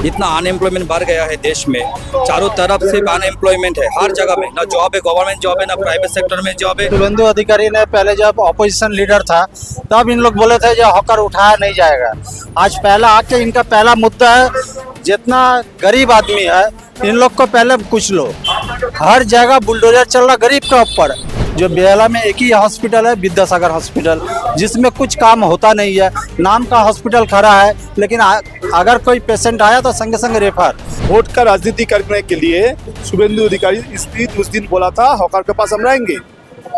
इतना अनएम्प्लॉयमेंट बढ़ गया है देश में, चारों तरफ से अनएम्प्लॉयमेंट है, हर जगह में ना जॉब है, गवर्नमेंट जॉब है ना प्राइवेट सेक्टर में जॉब है। शुभेंदु अधिकारी ने पहले जब ऑपोजिशन लीडर था तब इन लोग बोले थे जो हॉकर उठाया नहीं जाएगा। आज आज इनका पहला मुद्दा है जितना गरीब आदमी है इन लोग को पहले कुछ लो। हर जगह बुलडोजर चल रहा गरीब के ऊपर। जो बेहला में एक ही हॉस्पिटल है विद्यासागर हॉस्पिटल, जिसमें कुछ काम होता नहीं है, नाम का हॉस्पिटल खड़ा है, लेकिन अगर कोई पेशेंट आया तो संगे संगे रेफर। वोट का राजनीति करने के लिए शुभेंदु अधिकारी उस दिन बोला था हॉकर के पास हम रहेंगे।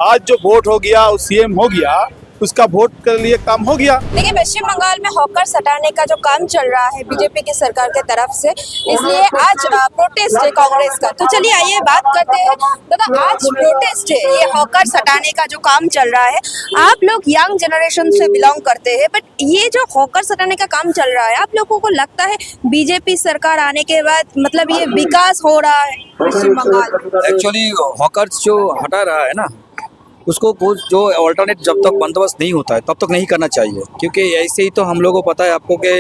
आज जो वोट हो गया, सीएम हो गया, उसका वोट के लिए काम हो गया। देखिए, पश्चिम बंगाल में हॉकर हटाने का जो काम चल रहा है बीजेपी की सरकार के तरफ से, इसलिए आज प्रोटेस्ट है कांग्रेस का। तो चलिए आइए बात करते हैं। दादा, आज प्रोटेस्ट है, ये हॉकर हटाने का जो काम चल रहा है। आप लोग यंग जनरेशन से बिलोंग करते हैं, बट ये जो हॉकर हटाने का काम चल रहा है, आप लोगों को लगता है बीजेपी सरकार आने के बाद मतलब ये विकास हो रहा है पश्चिम बंगाल? एक्चुअली हॉकर्स जो हटा रहा है ना, उसको कुछ जो ऑल्टरनेट जब तक बंदोबस्त नहीं होता है तब तक नहीं करना चाहिए, क्योंकि ऐसे ही तो हम लोगों को पता है आपको कि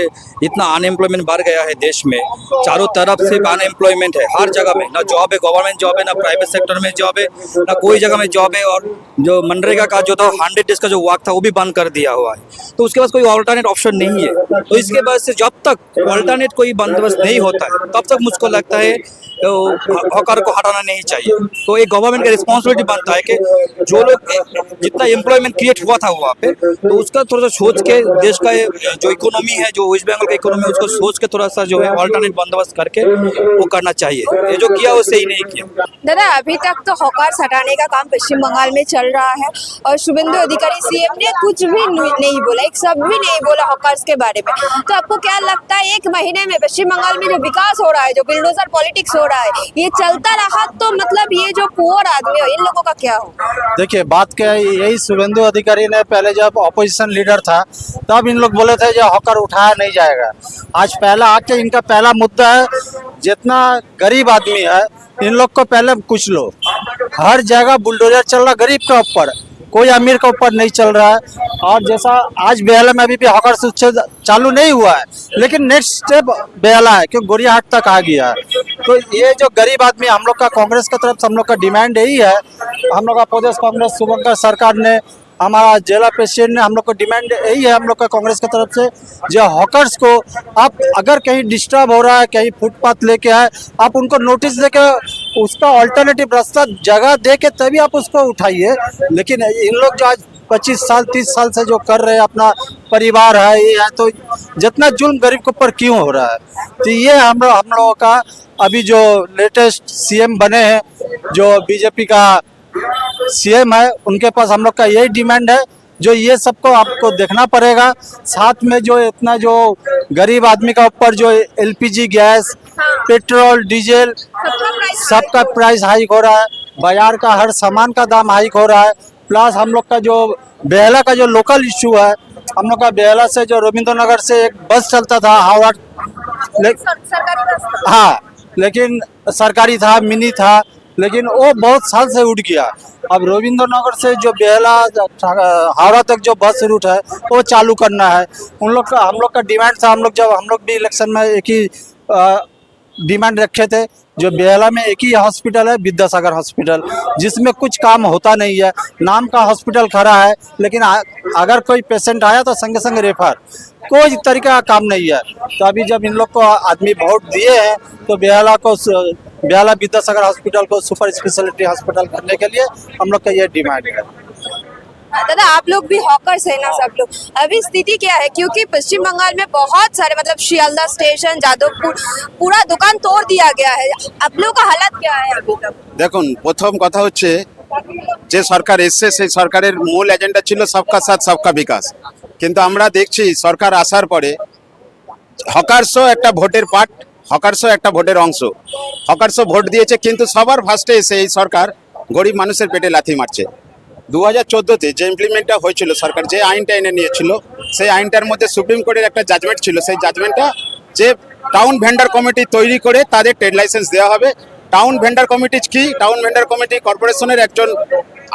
इतना अनएम्प्लॉयमेंट बढ़ गया है देश में, चारों तरफ से अनएम्प्लॉयमेंट है, हर जगह में ना जॉब है, गवर्नमेंट जॉब है ना प्राइवेट सेक्टर में जॉब है, ना कोई जगह में जॉब है। और जो मनरेगा का जो था 100 डेज का जो वर्क था वो भी बंद कर दिया हुआ है। तो उसके पास कोई ऑल्टरनेट ऑप्शन नहीं है। तो इसके बाद से जब तक ऑल्टरनेट कोई बंदोबस्त नहीं होता है तब तक मुझको लगता है हॉकर को हटाना नहीं चाहिए। तो एक गवर्नमेंट का रिस्पॉन्सिबिलिटी बनता है कि जो लोग जितना एम्प्लॉयमेंट क्रिएट हुआ था वहाँ पे, तो उसका थोड़ा सा सोच के देश का जो इकोनॉमी है, जो वेस्ट बंगाल का इकोनॉमी है, उसको सोच के थोड़ा सा जो है ऑल्टरनेट बंदोबस्त करके वो करना चाहिए। ये जो किया वो सही नहीं किया। दादा, अभी तक तो हॉकर हटाने का काम पश्चिम बंगाल में चल रहा है और शुभेंदु अधिकारी सीएम ने कुछ भी नहीं बोला, एक शब्द भी नहीं बोला हॉकर्स के बारे में। तो आपको क्या लगता है, एक महीने में पश्चिम बंगाल में जो विकास हो रहा है, जो बुलडोजर पॉलिटिक्स हो रहा है, ये चलता रहा तो मतलब ये जो पुअर आदमी है इन लोगों का क्या हो? देखिए, बात क्या है, यही शुभेंदु अधिकारी ने पहले जब ऑपोजिशन लीडर था तब इन लोग बोले थे जो हॉकर उठाया नहीं जाएगा। आज इनका पहला मुद्दा है जितना गरीब आदमी है इन लोग को पहले कुछ लो। हर जगह बुलडोजर चल रहा गरीब के ऊपर, कोई अमीर के ऊपर नहीं चल रहा है। और जैसा आज बेहला में अभी भी हॉकर उच्छेद चालू नहीं हुआ है, लेकिन नेक्स्ट स्टेप बेहला है क्योंकि गोरियाहाट तक आ गया है। तो ये जो गरीब आदमी, हम लोग का कांग्रेस की तरफ से हम लोग का डिमांड यही है, हम लोग का प्रदेश कांग्रेस शुभंकर सरकार ने, हमारा जिला प्रेसिडेंट ने, हम लोग का डिमांड यही है हम लोग का कांग्रेस की तरफ से, जो हॉकर्स को आप अगर कहीं डिस्टर्ब हो रहा है, कहीं फुटपाथ लेके आए, आप उनको नोटिस देके उसका ऑल्टरनेटिव रास्ता जगह दे के तभी आप उसको उठाइए। लेकिन इन लोग जो आज 25 साल 30 साल से जो कर रहे हैं, अपना परिवार है, ये है, तो जितना जुल्म गरीब के ऊपर क्यों हो रहा है? तो ये हम लोगों का अभी जो लेटेस्ट सीएम बने हैं, जो बीजेपी का सीएम है, उनके पास हम लोग का यही डिमांड है, जो ये सबको आपको देखना पड़ेगा। साथ में जो इतना जो गरीब आदमी का ऊपर जो एलपीजी गैस, पेट्रोल, डीजल, सबका प्राइस हाइक हो रहा है, बाजार का हर सामान का दाम हाइक हो रहा है। प्लस हम लोग का जो बेहला का जो लोकल इशू है, हम लोग का बेहला से जो रविंद्र नगर से एक बस चलता था हावड़ा, हाँ, लेकिन सरकारी था, मिनी था, लेकिन वो बहुत साल से उठ गया। अब रविंद्र नगर से जो बेहला हावड़ा तक जो बस रूट है वो चालू करना है। हम लोग का डिमांड था, हम लोग भी इलेक्शन में एक ही डिमांड रखे थे, जो बेहला में एक ही हॉस्पिटल है विद्यासागर हॉस्पिटल, जिसमें कुछ काम होता नहीं है, नाम का हॉस्पिटल खड़ा है, लेकिन अगर कोई पेशेंट आया तो संगे संगे रेफर, कोई तरीके का काम नहीं है। तो अभी जब इन लोग को आदमी वोट दिए हैं तो बेहला विद्यासागर हॉस्पिटल को सुपर स्पेशलिटी हॉस्पिटल करने के लिए हम लोग का ये डिमांड है। दादा, आप लोग भी हॉकर्स है ना सब लोग, अभी स्थिति क्या है? क्योंकि पश्चिम बंगाल में बहुत सारे मतलब शियालदा स्टेशन, जादवपुर, पूरा दुकान तोड़ दिया गया है। आप लोग का हालत क्या है अभी तक? দেখুন, প্রথম কথা হচ্ছে যে সরকার এসছে সেই সরকারের মূল এজেন্ডা ছিল সবকা সাথ সবকা বিকাশ, কিন্তু আমরা দেখছি সরকার আসার পরে হকার্সও একটা ভোটের পার্ট, হকার্সও একটা ভোটের অংশ। হকার্সও ভোট দিয়েছে, কিন্তু সবার ফার্স্টে এসে এই সরকার গরিব মানুষের পেটে লাথি মারছে। 2014-তে যে ইমপ্লিমেন্টটা হয়েছিল, সরকার যে আইনটা এনে নিয়েছিল, সেই আইনটার মধ্যে সুপ্রিম কোর্টের একটা জাজমেন্ট ছিল। সেই জাজমেন্টটা যে টাউন ভেন্ডার কমিটি তৈরি করে তাদের ট্রেড লাইসেন্স দেওয়া হবে। টাউন ভেন্ডার কমিটি কি? টাউন ভেন্ডার কমিটি কর্পোরেশনের একজন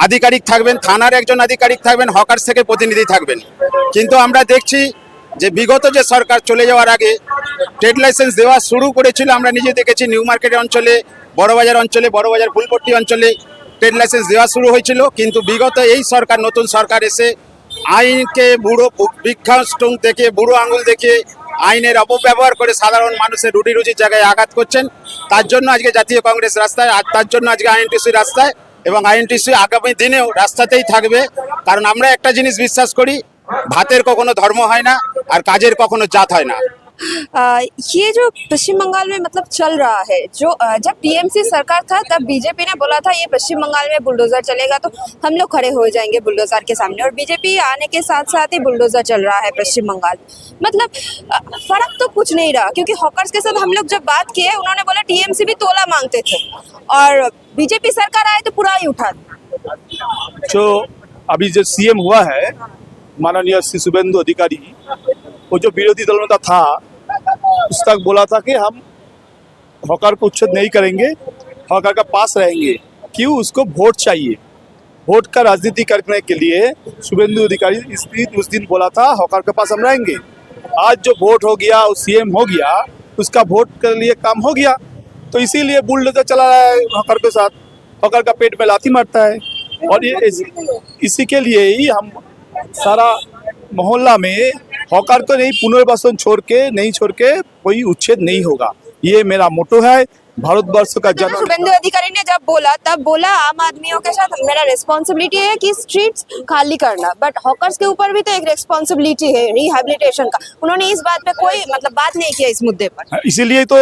আধিকারিক থাকবেন, থানার একজন আধিকারিক থাকবেন, হকার্স থেকে প্রতিনিধি থাকবেন। কিন্তু আমরা দেখছি যে বিগত যে সরকার চলে যাওয়ার আগে ট্রেড লাইসেন্স দেওয়া শুরু করেছিল। আমরা নিজে দেখেছি নিউ মার্কেট অঞ্চলে, বড়বাজার অঞ্চলে, বড়বাজার ফুলপট্টি অঞ্চলে ট্রেড লাইসেন্স দেওয়া শুরু হয়েছিল। কিন্তু বিগত এই সরকার, নতুন সরকার এসে আইনকে বুড়ো বৃক্ষাষ্টং থেকে, বুড়ো আঙুল দেখে আইনের অপব্যবহার করে সাধারণ মানুষের রুটি রুজির জায়গায় আঘাত করছেন। তার জন্য আজকে জাতীয় কংগ্রেস রাস্তায়, আর তার জন্য আজকে আইএনটিসি রাস্তায়, এবং আইএনটিসি আগামী দিনেও রাস্তাতেই থাকবে। কারণ আমরা একটা জিনিস বিশ্বাস করি, ভাতের কখনো ধর্ম হয় না আর কাজের কখনো জাত হয় না। ये जो पश्चिम बंगाल में मतलब चल रहा है, जो जब टीएमसी सरकार था तब बीजेपी ने बोला था ये पश्चिम बंगाल में बुलडोजर चलेगा तो हम लोग खड़े हो जाएंगे बुलडोजर के सामने, और बीजेपी आने के साथ साथ ही बुलडोजर चल रहा है पश्चिम बंगाल। मतलब फर्क तो कुछ नहीं रहा, क्योंकि हॉकर्स के साथ हम लोग जब बात किए उन्होंने बोला टीएमसी भी तोला मांगते थे, और बीजेपी सरकार आए तो पूरा ही उठा। जो अभी जो सीएम हुआ है माननीय श्री शुभेंदु अधिकारी, वो जो विरोधी दल नेता था उस तक बोला था कि हम हॉकर को उच्छेद नहीं करेंगे, हॉकर का पास रहेंगे। क्यों? उसको वोट चाहिए। वोट का राजनीति करने के लिए शुभेंदु अधिकारी उस दिन बोला था हॉकर के पास हम रहेंगे। आज जो वोट हो गया, वो सीएम हो गया, उसका वोट के लिए काम हो गया, तो इसीलिए बुलडोजर चला रहा है हॉकर के साथ। हॉकर का पेट में लाथी मारता है, और ये इसी के लिए ही हम सारा मोहल्ला में हॉकर को नहीं, पुनर्वासन नहीं छोड़ के कोई उच्छेद नहीं होगा। ये मेरा मोटो है। भारतवर्ष का जन शुभेंदु अधिकारी ने जब बोला तब बोला आम आदमियों के साथ मेरा रिस्पॉन्सिबिलिटी है कि स्ट्रीट्स खाली करना, बट हॉकर्स के ऊपर भी तो एक रिस्पॉन्सिबिलिटी है रिहैबिलिटेशन का। उन्होंने इस बात पे कोई मतलब बात नहीं किया इस मुद्दे पर। इसीलिए तो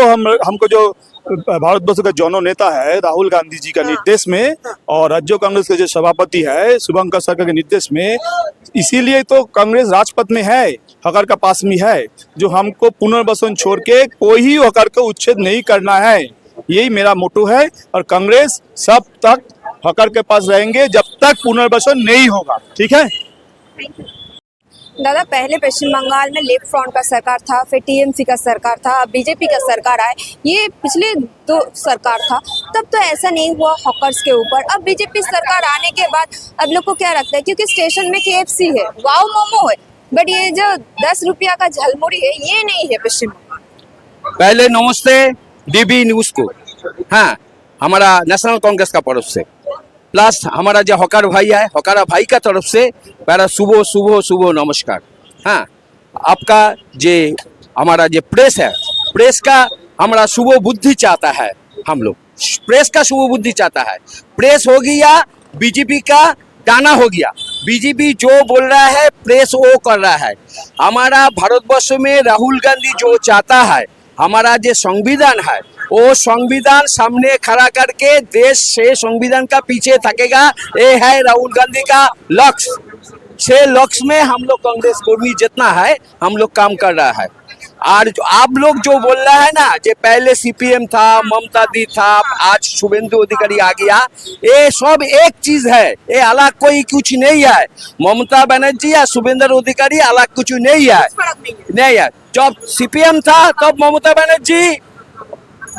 हमको जो भारतवर्ष का जनो नेता है राहुल गांधी जी का निर्देश में, और राज्य कांग्रेस के जो सभापति है शुभंकर सरकार के निर्देश में, इसीलिए तो कांग्रेस राजपथ में है, हॉकर का पास में है, जो हमको पुनर्वासन छोड़ के कोई ही हॉकर को उच्छेद नहीं करना है। यही मेरा मोटो है, और कांग्रेस सब तक हॉकर के पास रहेंगे जब तक पुनर्वासन नहीं होगा। ठीक है दादा, पहले पश्चिम बंगाल में लेफ्ट फ्रंट का सरकार था, फिर टीएमसी का सरकार था, अब बीजेपी का सरकार आए। ये पिछले 2 सरकार था, तब तो ऐसा नहीं हुआ हॉकर्स के ऊपर। अब बीजेपी सरकार आने के बाद अब लोग को क्या लगता है, क्योंकि स्टेशन में KFC है, वाव मोमो है, बट ये जो 10 रुपया का झलमुड़ी है ये नहीं है पश्चिम बंगाल। पहले नमस्ते डीबी न्यूज को, हाँ, हमारा नेशनल कांग्रेस का तरफ से, प्लस हमारा जो हॉकर भाई है, हॉकर भाई का तरफ से मेरा सुबह सुबह सुबह नमस्कार। हाँ, आपका जे हमारा जो प्रेस है, प्रेस का हमारा शुभ बुद्धि चाहता है, हम लोग प्रेस का शुभ बुद्धि चाहता है। प्रेस हो गया बीजेपी का दाना हो गया, बीजेपी जो बोल रहा है प्रेस वो कर रहा है। हमारा भारतवर्ष में राहुल गांधी जो चाहता है, हमारा जो संविधान है वो संविधान सामने खड़ा करके देश से संविधान का पीछे थकेगा, ये है राहुल गांधी का लक्ष्य। 6 लक्ष्य में हम लोग कांग्रेस कर्मी जितना है हम लोग काम कर रहा है। और जो आप लोग जो बोल रहा है ना, जो पहले सीपीएम था, ममता दी था, आज शुभेंदु अधिकारी आ गया, ये सब एक चीज है, ये अलग कोई कुछ नहीं है। ममता बनर्जी या शुभेंदु अधिकारी अलग कुछ नहीं है, नहीं है। जब सीपीएम था तब ममता बनर्जी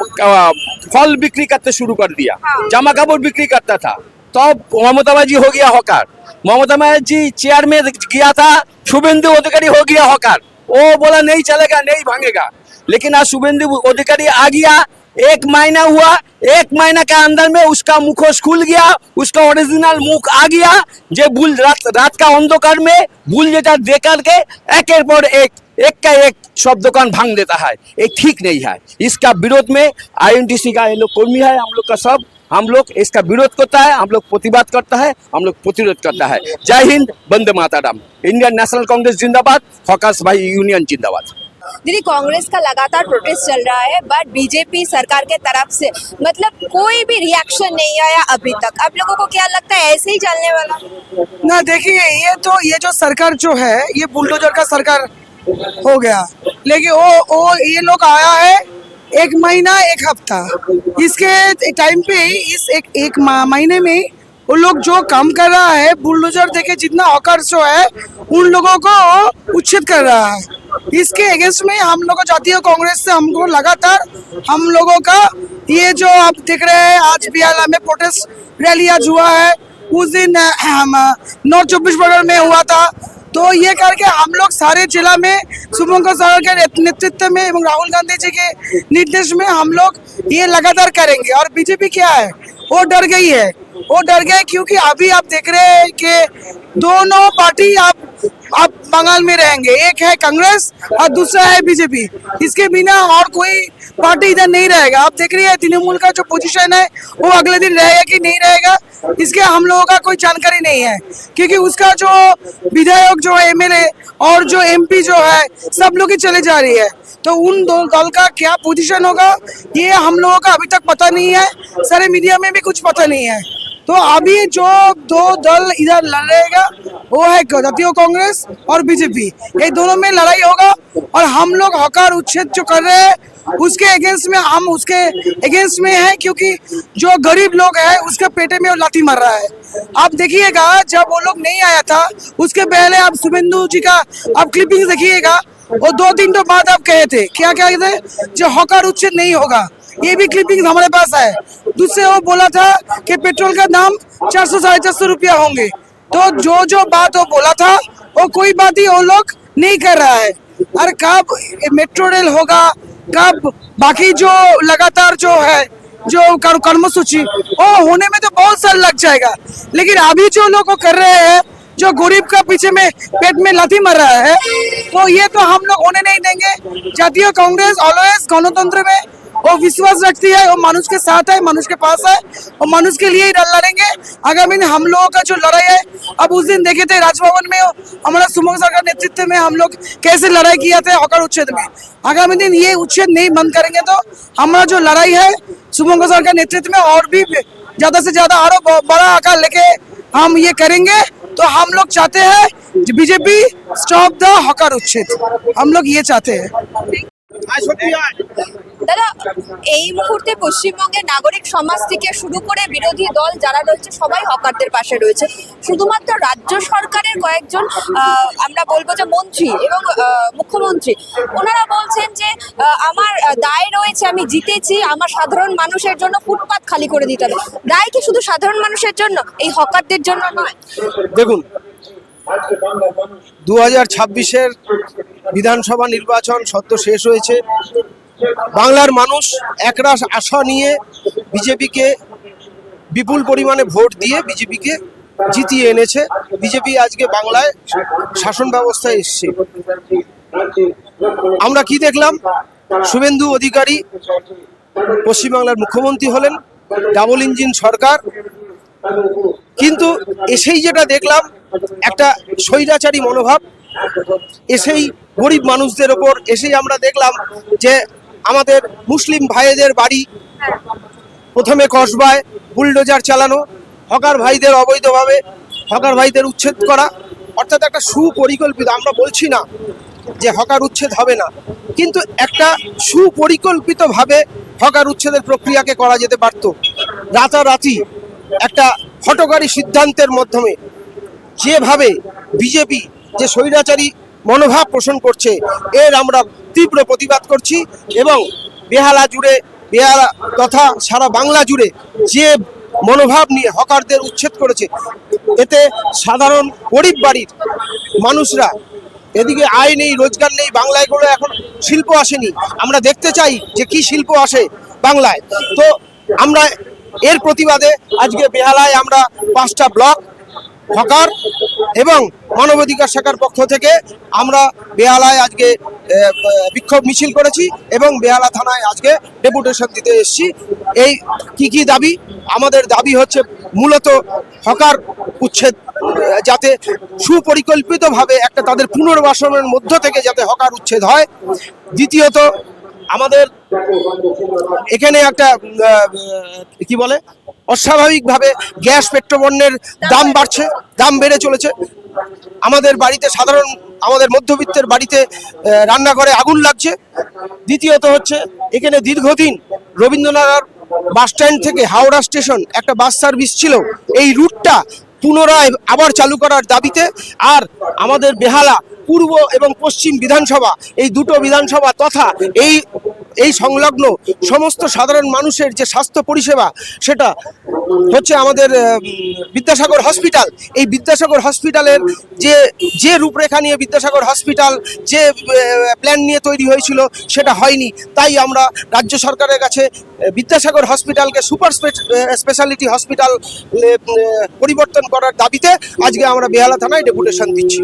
फल बिक्री करते शुरू कर दिया, जमा कपड़ बिक्री करता था, तब ममता बनर्जी हो गया हॉकर। ममता बनर्जी चेयर में गया था, शुभेंदु अधिकारी हो गया हॉकर। वो बोला नहीं चलेगा, नहीं भागेगा, लेकिन आज शुभेंदु अधिकारी आ गया। 1 महीना हुआ, 1 महीना के अंदर में उसका मुखोश खुल गया, उसका ओरिजिनल मुख आ गया। जे बुल रात का अंधकार में बुल जेटा दे करके एक पर एक का एक सब दुकान भांग देता है, ये ठीक नहीं है। इसका विरोध में आईएनटीसी का ये लोग कर्मी है, हम लोग का सब, हम लोग इसका विरोध करता है, हम लोग प्रतिवाद करता है, हम लोग प्रतिरोध करता है। जय हिंद, वंदे मातरम। इंडियन नेशनल कांग्रेस जिंदाबाद, हॉकर्स भाई यूनियन जिंदाबाद। दीदी, कांग्रेस का लगातार प्रोटेस्ट चल रहा है, बट बीजेपी सरकार के तरफ से मतलब कोई भी रिएक्शन नहीं आया अभी तक। आप लोगों को क्या लगता है ऐसे ही चलने वाला? ना देखिए, ये जो सरकार जो है ये बुलडोजर का सरकार हो गया, लेकिन वो ये लोग आया है 1 महीना 1 हफ्ता, इसके टाइम पे इस एक महीने में वो लोग जो काम कर रहा है, बुलडोजर देके जितना हॉकर्स जो है उन लोगों को उच्छेद कर रहा है। इसके अगेंस्ट में हम लोग जातीय कांग्रेस से हमको लगातार हम लोगों का ये जो आप देख रहे हैं आज बियाला में प्रोटेस्ट रैली आज हुआ है, उस दिन नॉर्थ 24 परगना में हुआ था। तो ये करके हम लोग सारे जिला में शुभंकर सर के नेतृत्व में एवं राहुल गांधी जी के निर्देश में हम लोग ये लगातार करेंगे। और बीजेपी क्या है, वो डर गई है, वो डर गए क्योंकि अभी आप देख रहे हैं कि दोनों पार्टी आप बंगाल में रहेंगे, एक है कांग्रेस और दूसरा है बीजेपी। इसके बिना और कोई पार्टी इधर नहीं रहेगा। आप देख रहे हैं तृणमूल का जो पोजीशन है वो अगले दिन रहेगा कि नहीं रहेगा, इसके हम लोगों का कोई जानकारी नहीं है, क्योंकि उसका जो विधायक जो एमएलए और जो एमपी जो है सब लोग ही चले जा रही है। तो उन दो दल का क्या पोजीशन होगा ये हम लोगों का अभी तक पता नहीं है, सारे मीडिया में भी कुछ पता नहीं है। तो अभी जो दो दल इधर लड़ेगा वो है जातीय कांग्रेस और बीजेपी, ये दोनों में लड़ाई होगा। और हम लोग हकार उच्छेद जो कर रहे हैं उसके अगेंस्ट में, हम उसके अगेंस्ट में हैं, क्योंकि जो गरीब लोग हैं उसके पेटे में वो लाठी मार रहा है। आप देखिएगा जब वो लोग नहीं आया था उसके पहले आप शुभेंदु जी का आप क्लिपिंग देखिएगा, वो 2-3 तो बात आप कहे थे, क्या क्या थे, जो हकार उच्छेद नहीं होगा। ये भी क्लिपिंग हमारे पास है। दूसरे वो बोला था कि पेट्रोल का दाम 400-450 रुपया होंगे। तो जो बात वो बोला था वो कोई बात ही वो लोग नहीं कर रहा है। और कब मेट्रो रेल होगा, कब बाकी जो लगातार जो है जो कर्मसूची वो होने में तो बहुत साल लग जाएगा। लेकिन अभी जो लोग कर रहे हैं, जो गरीब का पीछे में पेट में लाठी मार रहा है, तो ये तो हम लोग होने नहीं देंगे। जातीय कांग्रेस ऑलवेज गणतंत्र में वो विश्वास रखती है, वो मनुष्य के साथ है, मनुष्य के पास है, और मनुष्य के लिए ही लड़ेंगे। आगामी दिन हम लोगों का जो लड़ाई है, अब उस दिन देखे थे राजभवन में हमारा शुभंकर सर का नेतृत्व में हम लोग कैसे लड़ाई किया थे हकार उच्छेद में। आगामी दिन ये उच्छेद नहीं बंद करेंगे तो हमारा जो लड़ाई है शुभंकर सर का नेतृत्व में और भी ज्यादा से ज्यादा और बड़ा आकार लेके हम ये करेंगे। तो हम लोग चाहते हैं बीजेपी स्टॉप द हकार उच्छेद, हम लोग ये चाहते हैं। দাদা, এই মুহূর্তে পশ্চিমবঙ্গের নাগরিক সমাজ থেকে শুরু করে বিরোধী দল যারা রয়েছে সবাই হকারদের পাশে রয়েছে। শুধুমাত্র রাজ্য সরকারের কয়েকজন আমরা বলবো যে মন্ত্রী এবং মুখ্যমন্ত্রী, ওনারা বলছেন যে আমার দায় রয়েছে, আমি জিতেছি, আমার সাধারণ মানুষের জন্য ফুটপাত খালি করে দিতে হবে। দায় কি শুধু সাধারণ মানুষের জন্য, এই হকারদের জন্য নয়? দেখুন, 2026-এর বিধানসভা নির্বাচন সদ্য শেষ হয়েছে। বাংলার মানুষ একরাশ আশা নিয়ে বিজেপিকে বিপুল পরিমাণে ভোট দিয়ে বিজেপিকে জিতিয়ে এনেছে। বিজেপি আজকে বাংলায় শাসন ব্যবস্থায় এসছে। আমরা কি দেখলাম, শুভেন্দু অধিকারী পশ্চিমবাংলার মুখ্যমন্ত্রী হলেন, ডাবল ইঞ্জিন সরকার। কিন্তু এসেই যেটা দেখলাম একটা স্বৈরাচারী মনোভাব, এসেই গরিব মানুষদের ওপর এসেই আমরা দেখলাম যে আমাদের মুসলিম ভাইদের বাড়ি প্রথমে কসবায় বুলডোজার চালানো, হকার ভাইদের অবৈধভাবে হকার ভাইদের উচ্ছেদ করা, অর্থাৎ একটা সুপরিকল্পিত, আমরা বলছি না যে হকার উচ্ছেদ হবে না, কিন্তু একটা সুপরিকল্পিতভাবে হকার উচ্ছেদের প্রক্রিয়াকে করা যেতে পারত। রাতারাতি একটা হঠকারী সিদ্ধান্তের মাধ্যমে যেভাবে বিজেপি যে স্বৈরাচারী মনোভাব পোষণ করছে, এর আমরা তীব্র প্রতিবাদ করছি। এবং বেহালা জুড়ে, বেহালা তথা সারা বাংলা জুড়ে যে মনোভাব নিয়ে হকারদের উচ্ছেদ করেছে, এতে সাধারণ গরিব বাড়ির মানুষরা, এদিকে আয় নেই, রোজগার নেই, বাংলায় কোনো এখন শিল্প আসেনি। আমরা দেখতে চাই যে কি শিল্প আসে বাংলায়। তো আমরা এর প্রতিবাদে আজকে বেহালায় আমরা 5টা ব্লক হকার এবং মানবাধিকার শাখার পক্ষ থেকে আমরা বেহালায় আজকে বিক্ষোভ মিছিল করেছি এবং বেহালা থানায় আজকে ডেপুটেশন দিতে এসেছি। এই কি দাবি? আমাদের দাবি হচ্ছে মূলত হকার উচ্ছেদ, যাতে সুপরিকল্পিতভাবে একটা তাদের পুনর্বাসনের মধ্য থেকে যাতে হকার উচ্ছেদ হয়। দ্বিতীয়ত, আমাদের এখানে একটা কি বলে অস্বাভাবিকভাবে গ্যাস পেট্রোপণ্যের দাম বাড়ছে, দাম বেড়ে চলেছে। আমাদের বাড়িতে আমাদের মধ্যবিত্তের বাড়িতে রান্নাঘরে আগুন লাগছে। দ্বিতীয়ত হচ্ছে এখানে দীর্ঘদিন রবীন্দ্রনাথ বাস স্ট্যান্ড থেকে হাওড়া স্টেশন একটা বাস সার্ভিস ছিল, এই রুটটা পুনরায় আবার চালু করার দাবিতে। আর আমাদের বেহালা পূর্ব এবং পশ্চিম বিধানসভা, এই দুটো বিধানসভা তথা এই এই সংলগ্ন সমস্ত সাধারণ মানুষের যে স্বাস্থ্য পরিষেবা সেটা হচ্ছে আমাদের বিদ্যাসাগর হসপিটাল। এই বিদ্যাসাগর হসপিটালের যে রূপরেখা নিয়ে বিদ্যাসাগর হসপিটাল যে প্ল্যান নিয়ে তৈরি হয়েছিল সেটা হয়নি। তাই আমরা রাজ্য সরকারের কাছে বিদ্যাসাগর হসপিটালকে সুপার স্পেশালিটি হসপিটাল পরিবর্তন করার দাবিতে আজকে আমরা বেহালা থানায় ডেপুটেশন দিচ্ছি।